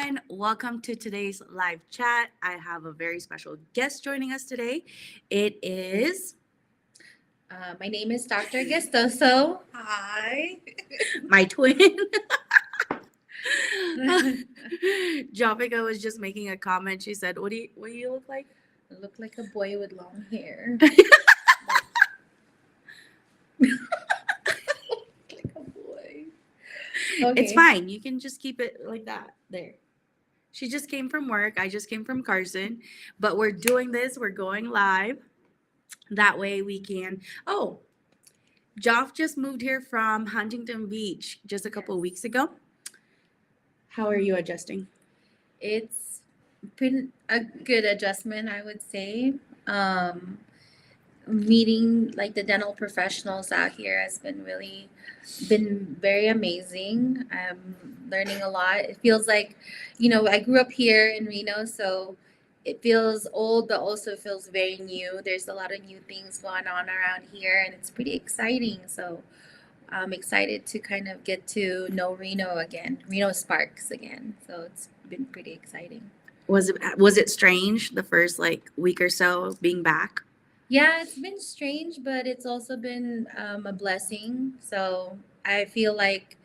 everyone. Welcome to today's live chat. I have a very special guest joining us today. It is My name is Dr. Gestoso. Hi. my twin. Jovika was just making a comment. She said, "What do you look like?" I look like a boy with long hair. Like a boy. It's Okay. fine. You can just keep it like that. There. She just came from work. I just came from Carson. But we're doing this. We're going live. That way we can. Oh, Joff just moved here from Huntington Beach just a couple of weeks ago. How are you adjusting? It's been a good adjustment, I would say. Meeting like the dental professionals out here has been very amazing. I'm learning a lot. It feels like, I grew up here in Reno, so it feels old, but also feels very new. There's a lot of new things going on around here, and it's pretty exciting. So I'm excited to kind of get to know Reno again, Reno Sparks again. So it's been pretty exciting. Was it strange the first like week or so being back? Yeah, it's been strange, but it's also been a blessing. So I feel like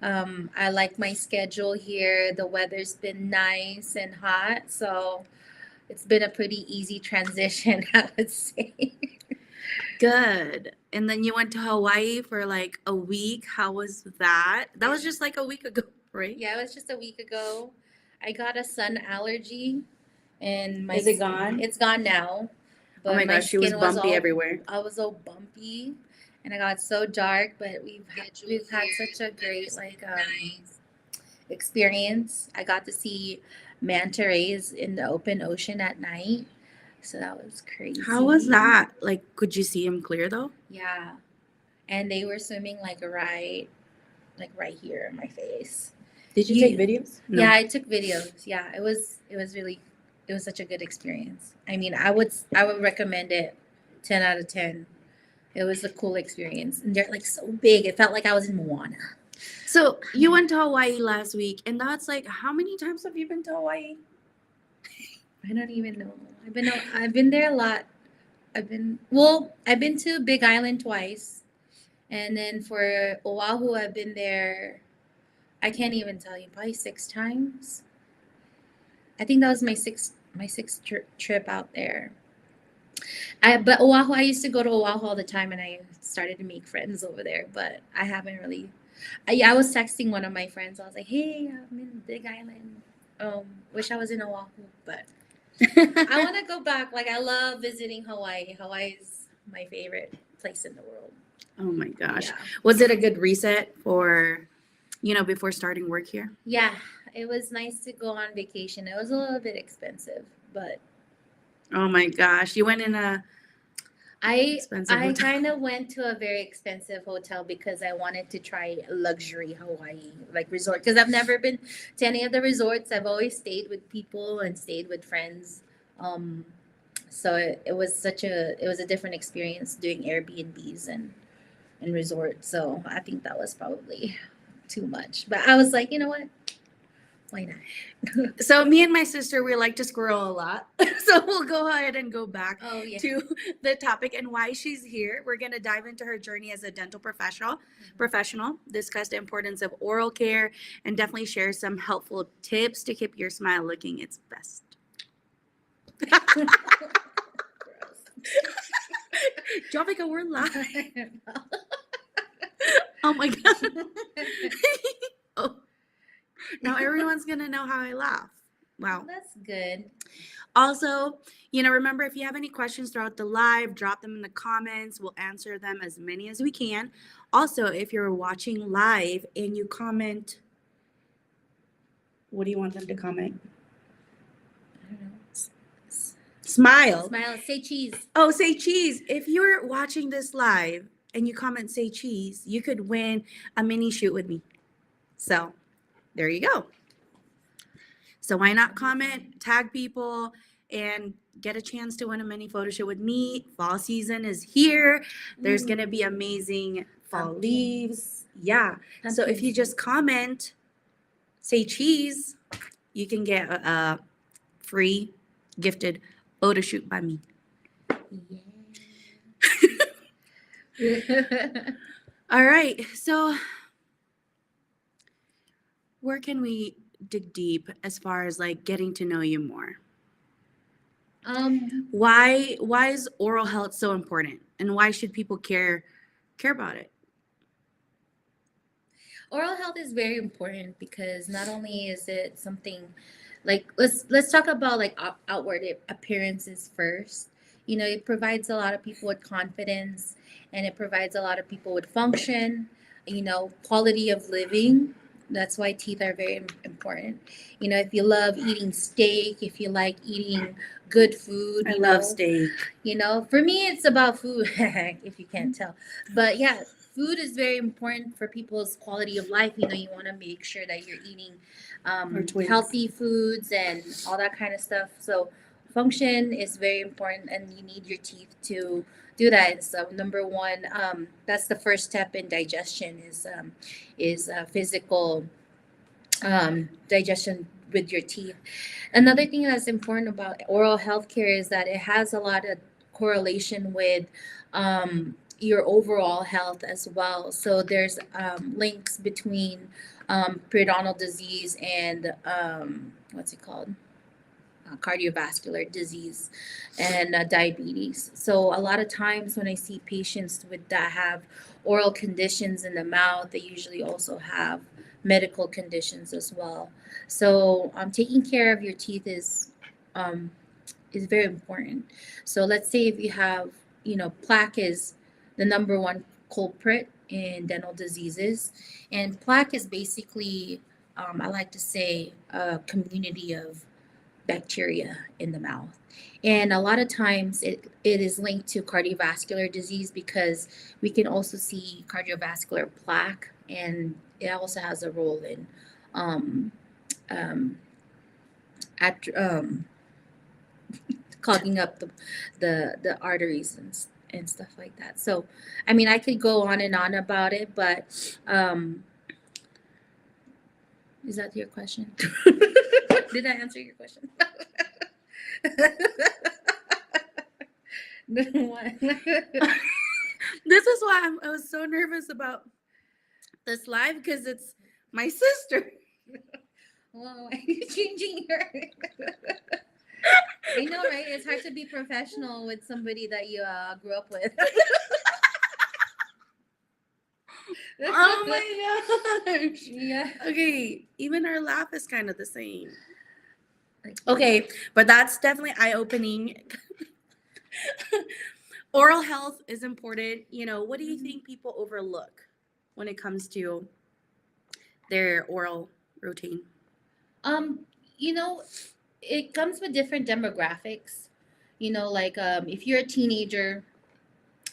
I like my schedule here. The weather's been nice and hot, so it's been a pretty easy transition, I would say. Good. And then you went to Hawaii for like a week. How was that? That was just like a week ago, right? Yeah, it was just a week ago. I got a sun allergy, and Is it gone? it's gone now. Oh my But my gosh, she was skin was bumpy all everywhere. I was all bumpy, and I got so dark. But we've had such a great experience. I got to see manta rays in the open ocean at night, so that was crazy. How was that? Like, could you see him clear though? Yeah, and they were swimming like right here in my face. Did you You- take videos? No. Yeah, I took videos. Yeah, it was such a good experience. I mean, I would recommend it 10 out of 10. It was a cool experience. And they're like so big. It felt like I was in Moana. So you went to Hawaii last week, and that's like, how many times have you been to Hawaii? I don't even know. I've been there a lot. I've been to Big Island twice. And then for Oahu, I've been there, I can't even tell you, probably 6 times. I think that was my sixth trip out there. But Oahu, I used to go to Oahu all the time, and I started to make friends over there. But I haven't really. I was texting one of my friends. I was like, "Hey, I'm in Big Island. Wish I was in Oahu, but I want to go back. Like, I love visiting Hawaii. Hawaii is my favorite place in the world. Oh my gosh. Yeah. Was it a good reset for, before starting work here? Yeah, it was nice to go on vacation. It was a little bit expensive, but Oh my gosh. You went in a I expensive I hotel. kind of went to a very expensive hotel because I wanted to try luxury Hawaii like resort because I've never been to any of the resorts. I've always stayed with people and stayed with friends. Um, so it was a different experience doing Airbnbs and resorts. So I think that was probably too much. But I was like, you know what? Why not? So me and my sister, we like to squirrel a lot. So we'll go ahead and go back Oh yeah. to the topic and why she's here. We're going to dive into her journey as a dental professional, discuss the importance of oral care, and definitely share some helpful tips to keep your smile looking its best. Jovika, we're live. Oh my god. Oh, now everyone's gonna know how I laugh. Wow. That's good. Also, remember if you have any questions throughout the live, drop them in the comments. We'll answer them as many as we can. Also, if you're watching live and you comment, what do you want them to comment? I don't know. Smile. Smile. Say cheese. Oh, say cheese. If you're watching this live and you comment say cheese, you could win a mini shoot with me. So there you go. So why not comment, tag people, and get a chance to win a mini photo shoot with me. Fall season is here. There's going to be amazing fall Pumpkin. leaves. Yeah. So if you just comment, say cheese, you can get a free gifted photo shoot by me. Yeah. All right. So, where can we dig deep as far as like getting to know you more? um Why is oral health so important, and why should people care about it? Oral health is very important because not only is it something like let's talk about like outward appearances first. You know, it provides a lot of people with confidence, and it provides a lot of people with function, you know, quality of living. That's why teeth are very important. You know, if you love eating steak, if you like eating good food, I you love know, steak. for me, it's about food, if you can't tell. But yeah, food is very important for people's quality of life. You know, you want to make sure that you're eating Or twins. healthy foods and all that kind of stuff. So, function is very important, and you need your teeth to do that. So, number one, that's the first step in digestion is physical digestion with your teeth. Another thing that's important about oral health care is that it has a lot of correlation with your overall health as well. So there's links between periodontal disease and what's it called? Cardiovascular disease and diabetes. So a lot of times when I see patients with that have oral conditions in the mouth, they usually also have medical conditions as well. So taking care of your teeth um, is very important. So let's say if you have, you know, plaque is the number one culprit in dental diseases, and plaque is basically, I like to say, a community of bacteria in the mouth. And a lot of times it is linked to cardiovascular disease because we can also see cardiovascular plaque, and it also has a role in um, um, at, clogging up the arteries and stuff like that. So, I mean, I could go on and on about it, but is that your question? Did I answer your question? No one. This is why I was so nervous about this live because it's my sister. Whoa, why are you changing your? I know, right? It's hard to be professional with somebody that you grew up with. Oh my gosh. Yeah. Okay, even our laugh is kind of the same. Like, Okay, but that's definitely eye opening. Oral health is important. You know, what do you think people overlook when it comes to their oral routine? Um, you know, it comes with different demographics. You know, like if you're a teenager,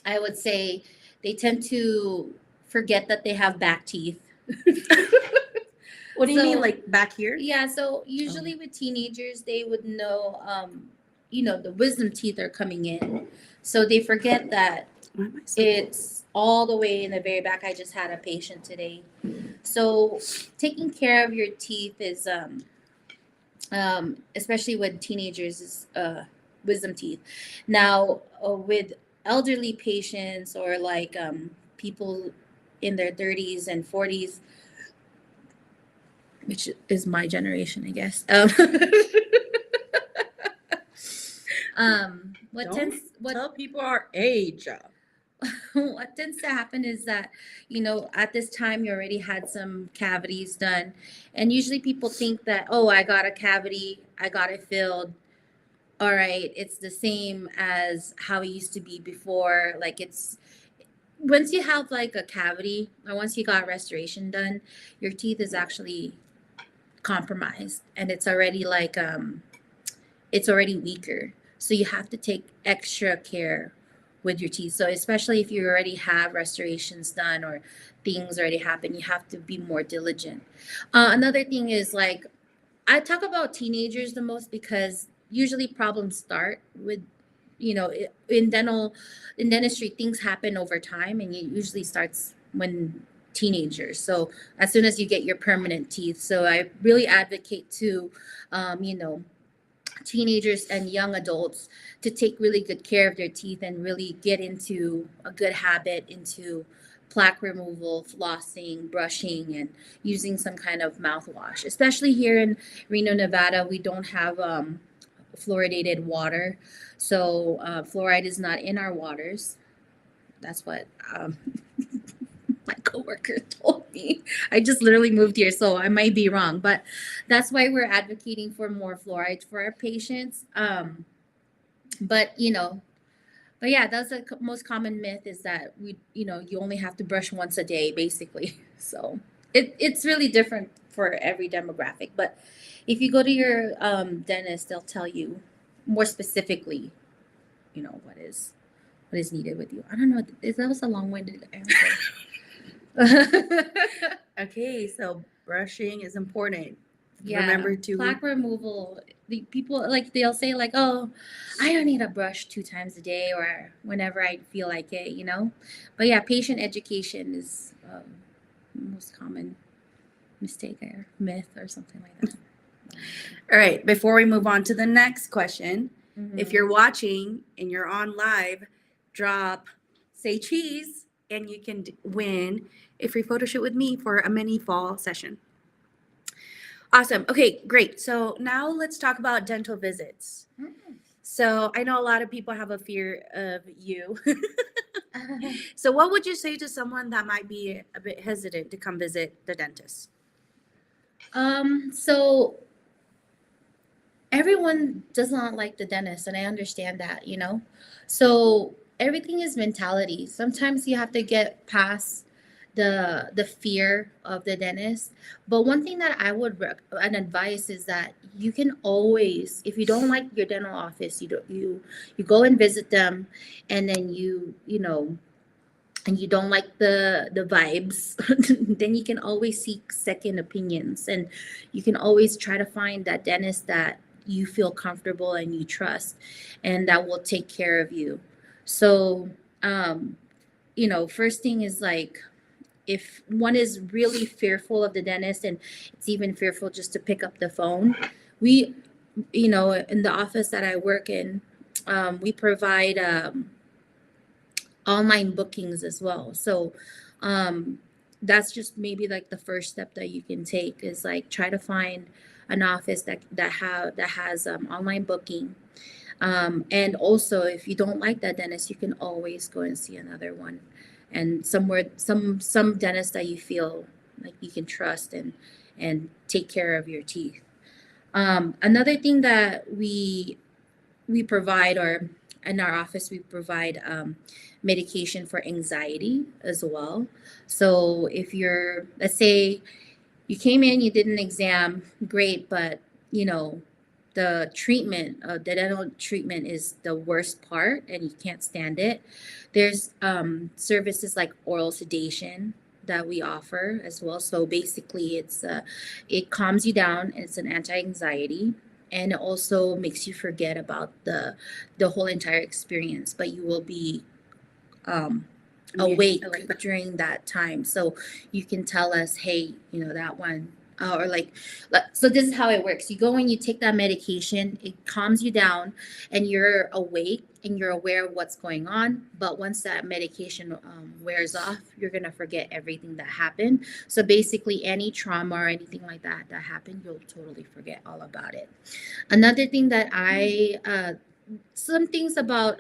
I would say they tend to forget that they have back teeth. What do you mean, So like back here? yeah, so usually with teenagers, they would know, you know, the wisdom teeth are coming in. So they forget that Why am I so it's all the way in the very back. I just had a patient today. So taking care of your teeth is, especially with teenagers, is wisdom teeth. Now, with elderly patients or like people in their 30s and 40s, which is my generation, I guess. What Don't tends what tell people our age. what tends to happen is that, you know, at this time you already had some cavities done, and usually people think that, oh, I got a cavity, I got it filled, all right, it's the same as how it used to be before. Like, it's once you have like a cavity or once you got restoration done, your teeth is actually compromised, and it's already like it's already weaker. So you have to take extra care with your teeth. So especially if you already have restorations done or things already happen, you have to be more diligent. Another thing is like, I talk about teenagers the most because usually problems start with, you know, in dentistry, things happen over time, and it usually starts when teenagers. So as soon as you get your permanent teeth. So I really advocate to, you know, teenagers and young adults to take really good care of their teeth and really get into a good habit into plaque removal, flossing, brushing, and using some kind of mouthwash. Especially here in Reno, Nevada, we don't have fluoridated water, so fluoride is not in our waters. That's what my coworker told me. I just literally moved here, so I might be wrong, but that's why we're advocating for more fluoride for our patients. But you know, but yeah, that's the most common myth is that you only have to brush once a day, basically. So it's really different for every demographic. But if you go to your dentist, they'll tell you more specifically, what is needed with you. I don't know. That was a long-winded answer. Okay, so brushing is important. Yeah, Remember to plaque removal. The people they'll say like, "Oh, I don't need a brush 2 times a day or whenever I feel like it." But yeah, patient education is the most common mistake or myth or something like that. All right, before we move on to the next question, if Mhm. you're watching and you're on live, say cheese, and you can win a free photo shoot with me for a mini fall session. Awesome. Okay, great. So now let's talk about dental visits. So I know a lot of people have a fear of you. So what would you say to someone that might be a bit hesitant to come visit the dentist? So everyone does not like the dentist, and I understand that. So everything is mentality. Sometimes you have to get past the fear of the dentist. But one thing that I would an advice is that you can always, if you don't like your dental office, you go and visit them, and then and you don't like the vibes, then you can always seek second opinions, and you can always try to find that dentist that you feel comfortable and you trust, and that will take care of you. So first thing is like, if one is really fearful of the dentist and it's even fearful just to pick up the phone, we in the office that I work in, we provide online bookings as well. So that's just maybe like the first step that you can take is like try to find an office that has online booking. And also, if you don't like that dentist, you can always go and see another one, and some dentist that you feel like you can trust and take care of your teeth. Another thing that we provide, or in our office we provide medication for anxiety as well. So if you're, let's say you came in, you did an exam, great, but the the dental treatment is the worst part and you can't stand it. There's services like oral sedation that we offer as well. So basically it calms you down. It's an anti-anxiety, and it also makes you forget about the whole entire experience, but you will be awake I like that. during that time. So you can tell us, hey, that one, or so this is how it works. You go and you take that medication, it calms you down, and you're awake and you're aware of what's going on. But once that medication wears off, you're going to forget everything that happened. So basically, any trauma or anything like that happened, you'll totally forget all about it. Another thing some things about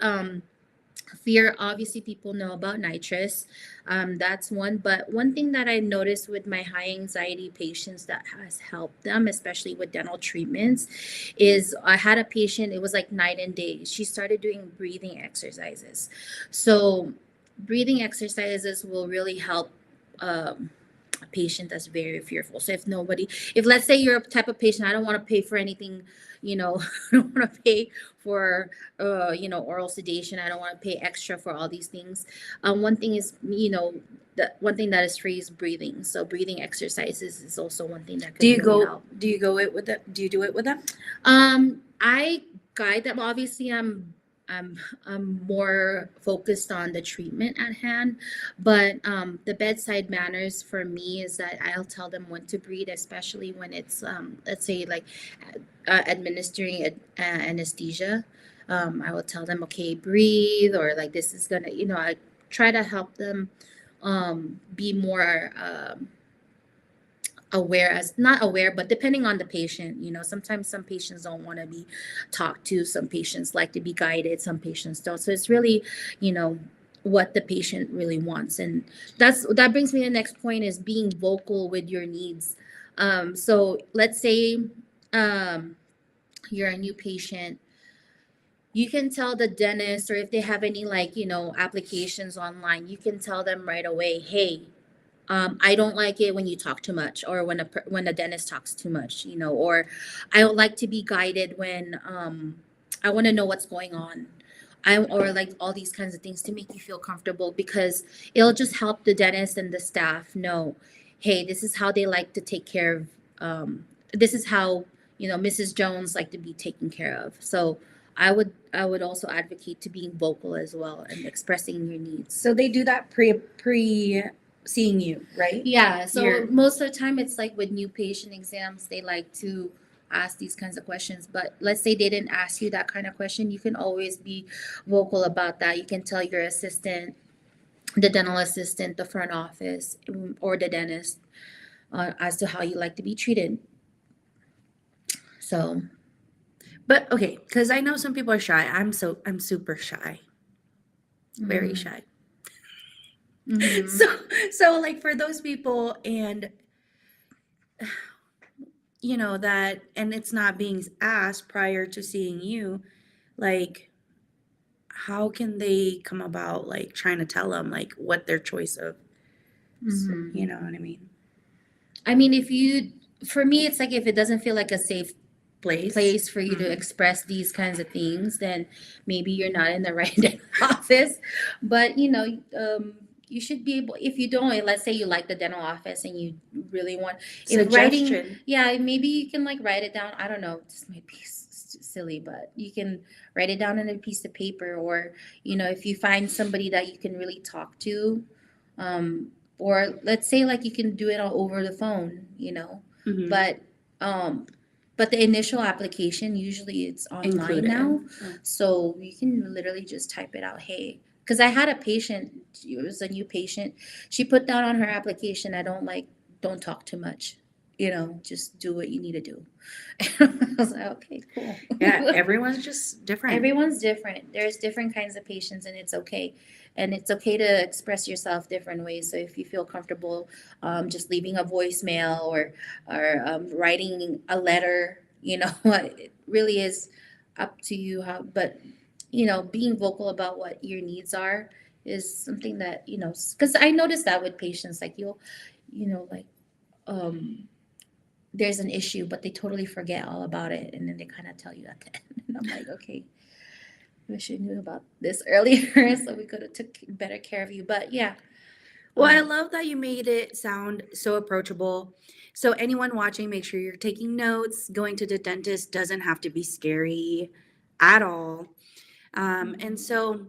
fear, obviously people know about nitrous. That's one. But one thing that I noticed with my high anxiety patients that has helped them, especially with dental treatments, is I had a patient, it was like night and day. She started doing breathing exercises. So breathing exercises will really help a patient that's very fearful. So if let's say you're a type of patient, I don't want to pay for anything, I don't want to pay for oral sedation. I don't want to pay extra for all these things. One thing is, the one thing that is free is breathing. So breathing exercises is also one thing that can really help. Do you do it with them? I guide them. Obviously, I'm I'm more focused on the treatment at hand. But the bedside manners for me is that I'll tell them when to breathe, especially when it's let's say like administering anesthesia. I will tell them, okay, breathe, or like this is gonna, I try to help them be more aware, as not aware, but depending on the patient. Sometimes some patients don't want to be talked to, some patients like to be guided, some patients don't. So it's really, you know what the patient really wants. And that brings me to the next point, is being vocal with your needs. So let's say um you're a new patient, you can tell the dentist, or if they have any, like, applications online, you can tell them right away, hey, I don't like it when you talk too much, or when a dentist talks too much, or I would like to be guided when I want to know what's going on. Or like all these kinds of things to make you feel comfortable, because it'll just help the dentist and the staff know, hey, this is how they like to take care of. This is how Mrs. Jones like to be taken care of. So I would also advocate to being vocal as well and expressing your needs. So they do that pre seeing you, right? Yeah, so You're- most of the time it's like with new patient exams, they like to ask these kinds of questions. But let's say they didn't ask you that kind of question, you can always be vocal about that. You can tell your assistant, the dental assistant, the front office, or the dentist, as to how you like to be treated. So, But okay, because I know some people are shy. I'm super shy, very shy. mhm. So like for those people, and that, and it's not being asked prior to seeing you, like how can they come about like trying to tell them like what their choice of, Mhm. you know what I mean, I mean, for me, it's like if it doesn't feel like a safe place for you to Mhm. express these kinds of things, then maybe you're not in the right office. But you should be able, if you don't, let's say you like the dental office and you really want, if writing, Suggestion. yeah, maybe you can like write it down. I don't know, this might be silly, but you can write it down on a piece of paper, or if you find somebody that you can really talk to, um, or let's say like you can do it all over the phone, Mhm. but um but the initial application, usually it's online Included. now, Oh. so you can literally just type it out, hey, because I had a patient, it was a new patient, she put down on her application, don't talk too much, just do what you need to do. I was like, okay, cool. Yeah, everyone's just different. Everyone's different. There's different kinds of patients, and it's okay. And it's okay to express yourself different ways. So if you feel comfortable, just leaving a voicemail, or writing a letter, it really is up to you. How, but being vocal about what your needs are is something that because I noticed that with patients, like like um, there's an issue, but they totally forget all about it, and then they kind of tell you at the end, and I'm like, okay, wish I knew about this earlier so we could have took better care of you. But yeah. Well, I love that you made it sound so approachable. So anyone watching, make sure you're taking notes. Going to the dentist doesn't have to be scary at all. And so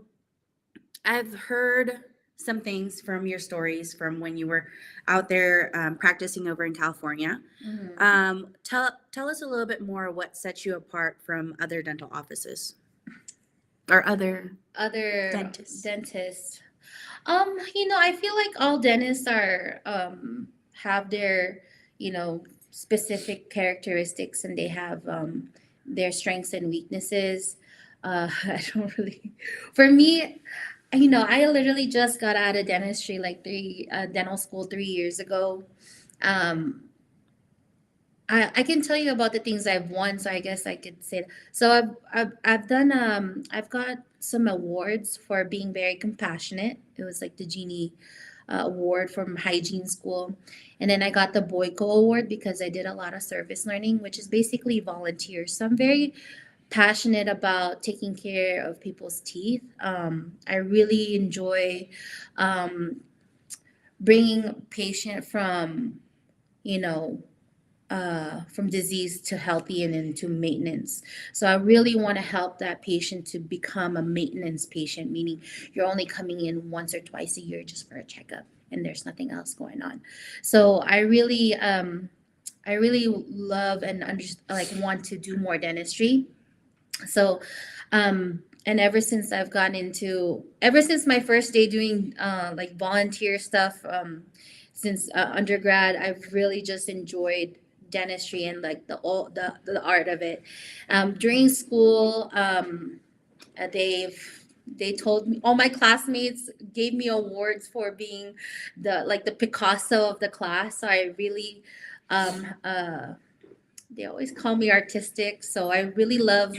I've heard some things from your stories from when you were out there practicing over in California. Tell us a little bit more what sets you apart from other dental offices or Other dentists. dentists. I feel like all dentists are have their, specific characteristics, and they have their strengths and weaknesses. I don't really, for me, I literally just got out of dentistry, like dental school 3 years ago. Um, I can tell you about the things I've won, so I guess I could say. So I've done I've got some awards for being very compassionate. It was like the Genie award from hygiene school, and then I got the Boyko award because I did a lot of service learning, which is basically volunteers. So I'm very passionate about taking care of people's teeth. I really enjoy um, bringing a patient from you know from disease to healthy and into maintenance. So I really want to help that patient to become a maintenance patient, meaning you're only coming in once or twice a year just for a checkup and there's nothing else going on. So I really love and like want to do more dentistry. So, and ever since my first day doing like volunteer stuff, since undergrad, I've really just enjoyed dentistry and like the art of it. During school, they told me, all my classmates gave me awards for being the Picasso of the class. So I really they always call me artistic, so I really love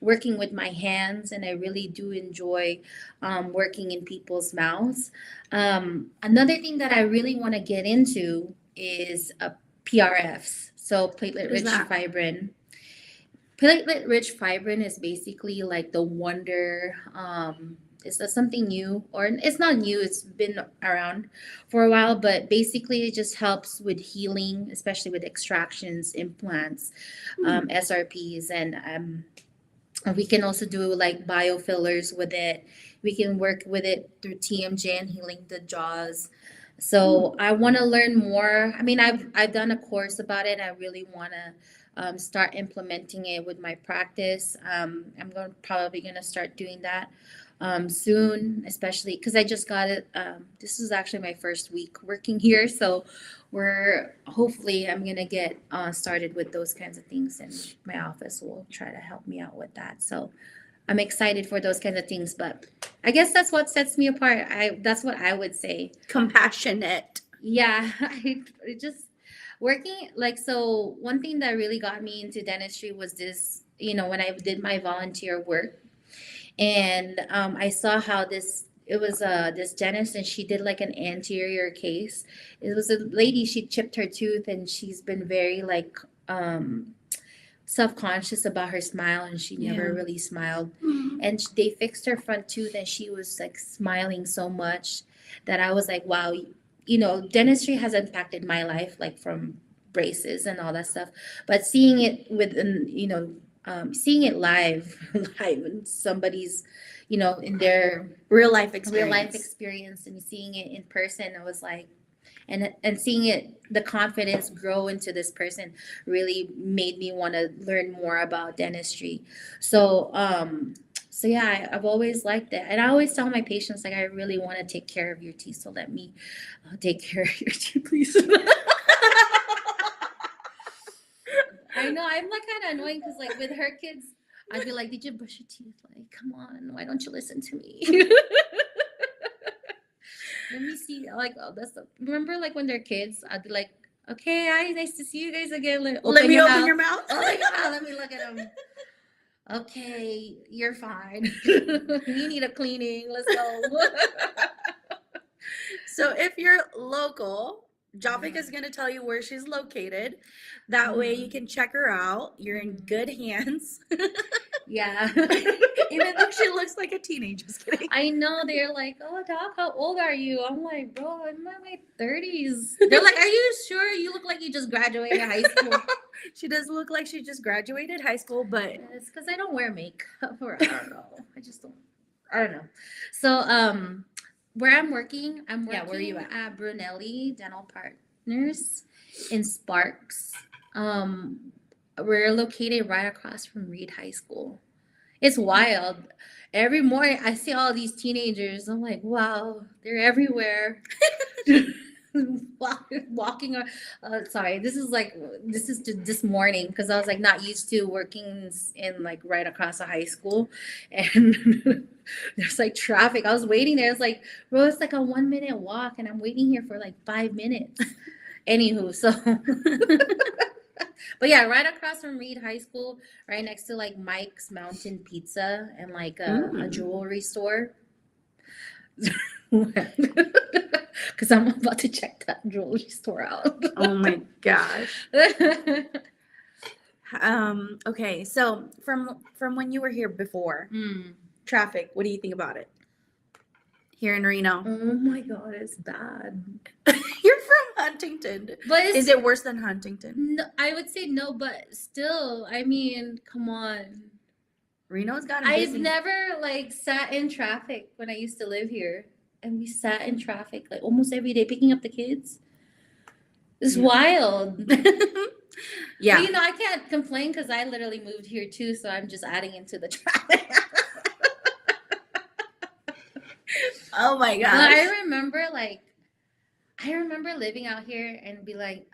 working with my hands, and I really do enjoy working in people's mouths. Another thing that I really want to get into is PRFs, so platelet What is rich that? fibrin. Platelet rich fibrin is basically like the wonder. Is that something new, or it's not new? It's been around for a while, but basically it just helps with healing, especially with extractions, implants, Hmm. SRPs, and we can also do like biofillers with it. We can work with it through TMJ and healing the jaws. Hmm. So I want to learn more. I mean, I've done a course about it. I really want to start implementing it with my practice. I'm probably going to start doing that soon, especially because I just got it. This is actually my first week working here, so we're hopefully I'm gonna get started with those kinds of things, and my office will try to help me out with that. So I'm excited for those kinds of things, but I guess that's what sets me apart. That's what I would say. Compassionate. Yeah, I just working like so. One thing that really got me into dentistry was this. When I did my volunteer work, and I saw how it was this dentist, and she did like an anterior case. It was a lady. She chipped her tooth, and she's been very like self-conscious about her smile, and she Yeah. never really smiled. Hmm. And they fixed her front tooth, and she was like smiling so much that I was like, wow, dentistry has impacted my life, like from braces and all that stuff. But seeing it seeing it live, live in somebody's, in their Real life real life experience. experience, and seeing it in person, I was like, and seeing it, the confidence grow into this person really made me want to learn more about dentistry. So yeah, I've always liked it, and I always tell my patients like, I really want to take care of your teeth, so let me take care of your teeth, please. I know I'm like kind of annoying because like with her kids, I'd be like, did you brush your teeth? Like, come on, why don't you listen to me? Let me see. Like, oh, remember, like when they're kids, I'd be like, okay, hi, nice to see you guys again. Like, Let open me your open mouth. your mouth. Open your mouth. Let me look at them. Okay, you're fine. You need a cleaning. Let's go. So if you're local, Jopik is going to tell you where she's located. That way you can check her out. You're in good hands. Yeah. Even though she looks like a teenager. Just kidding. I know, they're like, oh, Doc, how old are you? I'm like, bro, I'm in my 30s. They're like, are you sure? You look like you just graduated high school. She does look like she just graduated high school, but It's because I don't wear makeup, or I don't know. I just don't. I don't know. So, where I'm working, Yeah, where are you at? Brunelli Dental Partners in Sparks. We're located right across from Reed High School. It's wild. Every morning I see all these teenagers. I'm like, wow, they're everywhere. Walking. Sorry, this is just this morning because I was like not used to working in like right across a high school, and there's like traffic. I was waiting there. It's like, bro, it's like a 1 minute walk, and I'm waiting here for like 5 minutes. Anywho, so. But yeah, right across from Reed High School, right next to like Mike's Mountain Pizza and like a jewelry store. Because I'm about to check that jewelry store out. Oh my gosh. Okay, so from when you were here before, traffic, what do you think about it? here in Reno. Oh my God, it's bad. You're from Huntington. But Is it worse than Huntington? No, I would say no, but still, I mean, come on. Reno's gotten I've busy. never like sat in traffic when I used to live here, and we sat in traffic like almost every day picking up the kids. It's Yeah. wild. Yeah. But I can't complain because I literally moved here too, so I'm just adding into the traffic. Oh my But gosh. I remember living out here and be like,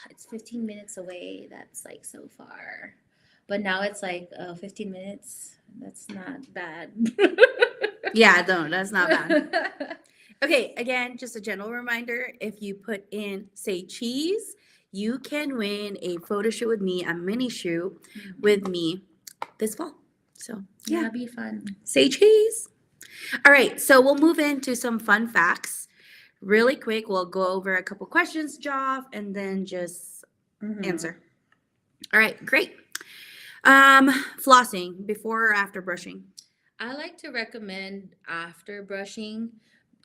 it's 15 minutes away. That's like so far. But now it's like 15 minutes. That's not bad. Yeah, no, that's not bad. Okay, again, just a general reminder, if you put in Say Cheese, you can win a photo shoot with me, a mini shoot with me this fall. So, Yeah, yeah, it'd be fun. Say Cheese. All right, so we'll move into some fun facts. Really quick, we'll go over a couple questions, Joff, and then just answer. All right, great. Flossing before or after brushing? I like to recommend after brushing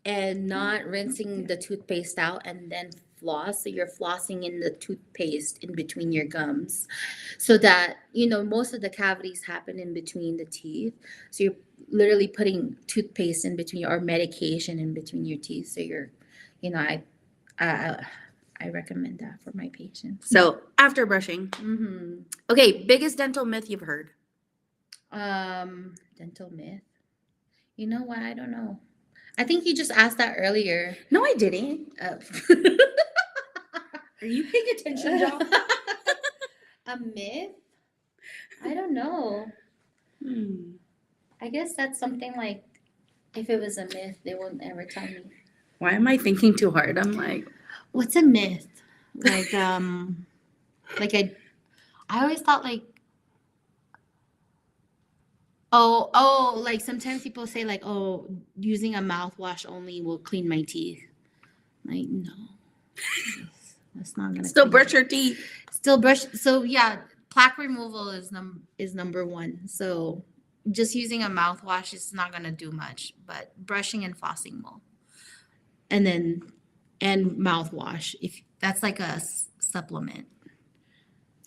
and not rinsing the toothpaste out and then floss. So you're flossing in the toothpaste in between your gums so that, most of the cavities happen in between the teeth. So you're literally putting toothpaste in between or medication in between your teeth. So I recommend that for my patients. So after brushing. Mm-hmm. Okay, biggest dental myth you've heard? Dental myth. You know what? I don't know. I think you just asked that earlier. No, I didn't. Are you paying attention, Joff? A myth? I don't know. I guess that's something like if it was a myth, they wouldn't ever tell me. Why am I thinking too hard? I'm like, what's a myth? Like like I always thought like like sometimes people say like, oh, using a mouthwash only will clean my teeth. Like, no. That's not gonna still clean brush your teeth. Still brush. So yeah, plaque removal is number one. So just using a mouthwash is not gonna do much, but brushing and flossing will. And mouthwash, if that's like a supplement.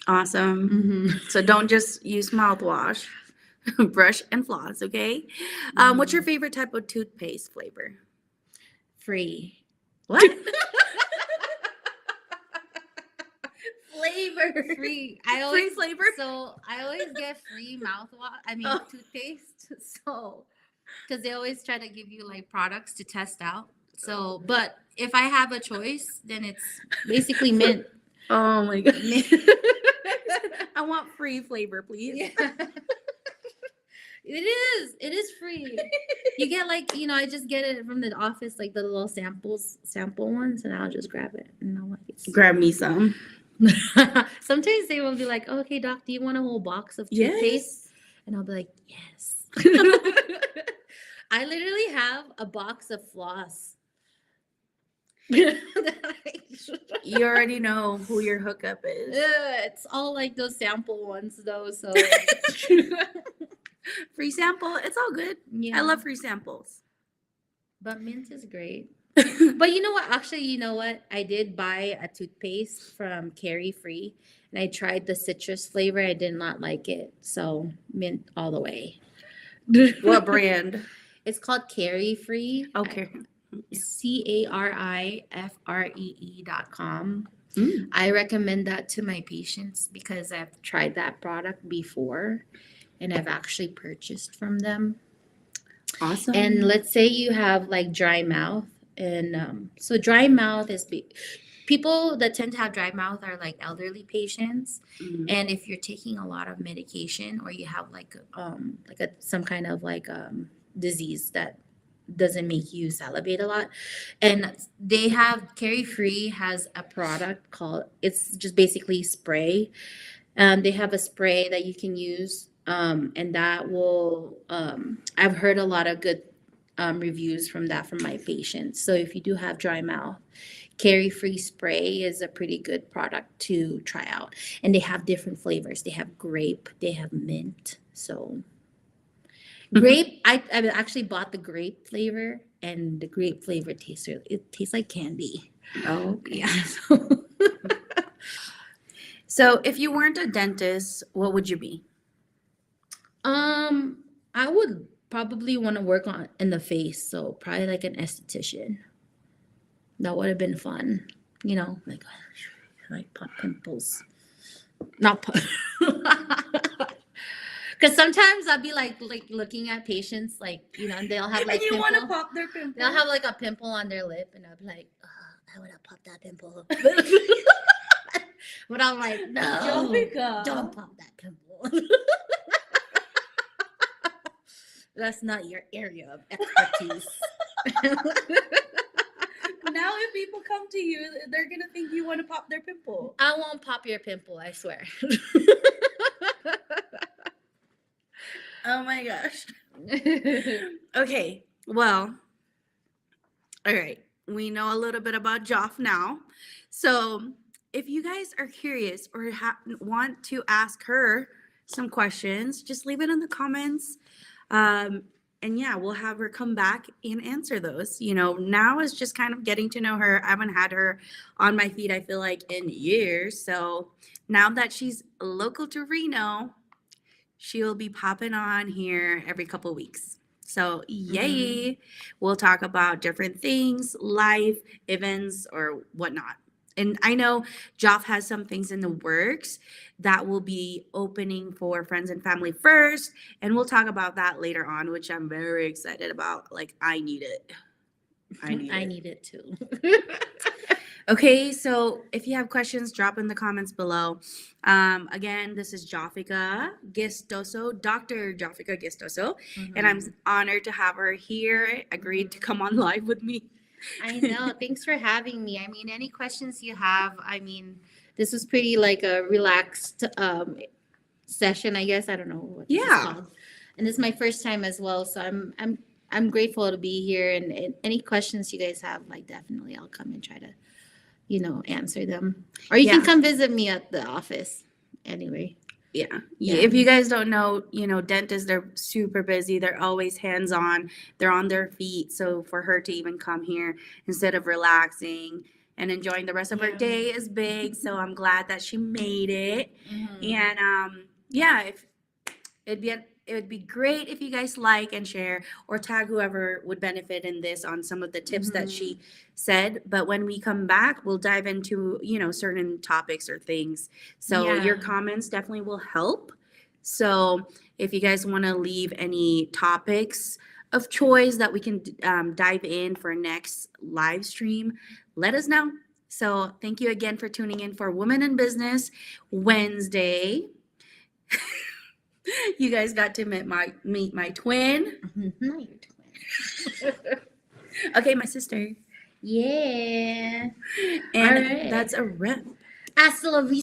Awesome. So don't just use mouthwash. Brush and floss, okay? What's your favorite type of toothpaste flavor? Free. What? Flavor. Free. Free flavor? So I always get free mouthwash. Toothpaste. So, because they always try to give you like products to test out. So, but if I have a choice, then it's basically mint. Oh my god. I want free flavor, please. Yeah. It is free. You get like, I just get it from the office, like the little sample ones, and I'll just grab it. And I'm like, grab me some. Sometimes they will be like, oh, okay, doc, do you want a whole box of toothpaste? Yes. And I'll be like, yes. I literally have a box of floss. You already know who your hookup is. It's all like those sample ones though, so free sample, it's all good. Yeah. I love free samples. But mint is great. But you know what? Actually, you know what? I did buy a toothpaste from Carry Free, and I tried the citrus flavor. I did not like it, so mint all the way. What brand? It's called Carry Free. Okay. CARIFREE.com. I recommend that to my patients because I've tried that product before and I've actually purchased from them. Awesome. And let's say you have like dry mouth. And so dry mouth is people that tend to have dry mouth are like elderly patients. And if you're taking a lot of medication or you have some kind of disease that doesn't make you salivate a lot, and they have Carry Free has a product called, it's just basically spray. They have a spray that you can use, and that will I've heard a lot of good reviews from my patients. So if you do have dry mouth, Carry Free spray is a pretty good product to try out. And they have different flavors. They have grape, they have mint. So Grape. I actually bought the grape flavor, and the grape flavor it tastes like candy. Oh, Yeah. so if you weren't a dentist, what would you be? Um, I would probably want to work on in the face, so probably like an esthetician. That would have been fun. Like pop pimples. Not pop. Because sometimes I'll be like looking at patients, like and they'll have like And you want to pimple. pop their pimple? They'll have like a pimple on their lip, and I'll be like, I want to pop that pimple. But I'm like, no, Jovika. don't pop that pimple. That's not your area of expertise. Now if people come to you, they're going to think you want to pop their pimple. I won't pop your pimple, I swear. Oh my gosh. Okay, well, all right. We know a little bit about Joff now. So if you guys are curious or want to ask her some questions, just leave it in the comments. And yeah, we'll have her come back and answer those. Now is just kind of getting to know her. I haven't had her on my feed, I feel like, in years. So now that she's local to Reno, she'll be popping on here every couple weeks. So yay. We'll talk about different things, life, events, or whatnot. And I know Joff has some things in the works that will be opening for friends and family first. And we'll talk about that later on, which I'm very excited about. Like, I need it. I need it too. Okay, so if you have questions, drop in the comments below. Again, this is Jofika Gestoso, Dr. Jofika Gestoso, and I'm honored to have her here, agreed to come on live with me. I know. Thanks for having me. I mean, any questions you have, this was pretty like a relaxed session, I guess. I don't know what this is called. And this is my first time as well, so I'm grateful to be here. And any questions you guys have, like, definitely I'll come and try to answer them. Or you can come visit me at the office anyway. Yeah. If you guys don't know, dentists, they're super busy. They're always hands-on. They're on their feet. So for her to even come here instead of relaxing and enjoying the rest of her day is big. So I'm glad that she made it. And if it would be great if you guys like and share or tag whoever would benefit in this on some of the tips that she said. But when we come back, we'll dive into, certain topics or things. So your comments definitely will help. So if you guys want to leave any topics of choice that we can dive in for next live stream, let us know. So thank you again for tuning in for Women in Business Wednesday. You guys got to meet my twin. Not your twin. Okay, my sister. Yeah. And that's a wrap. Hasta la vista.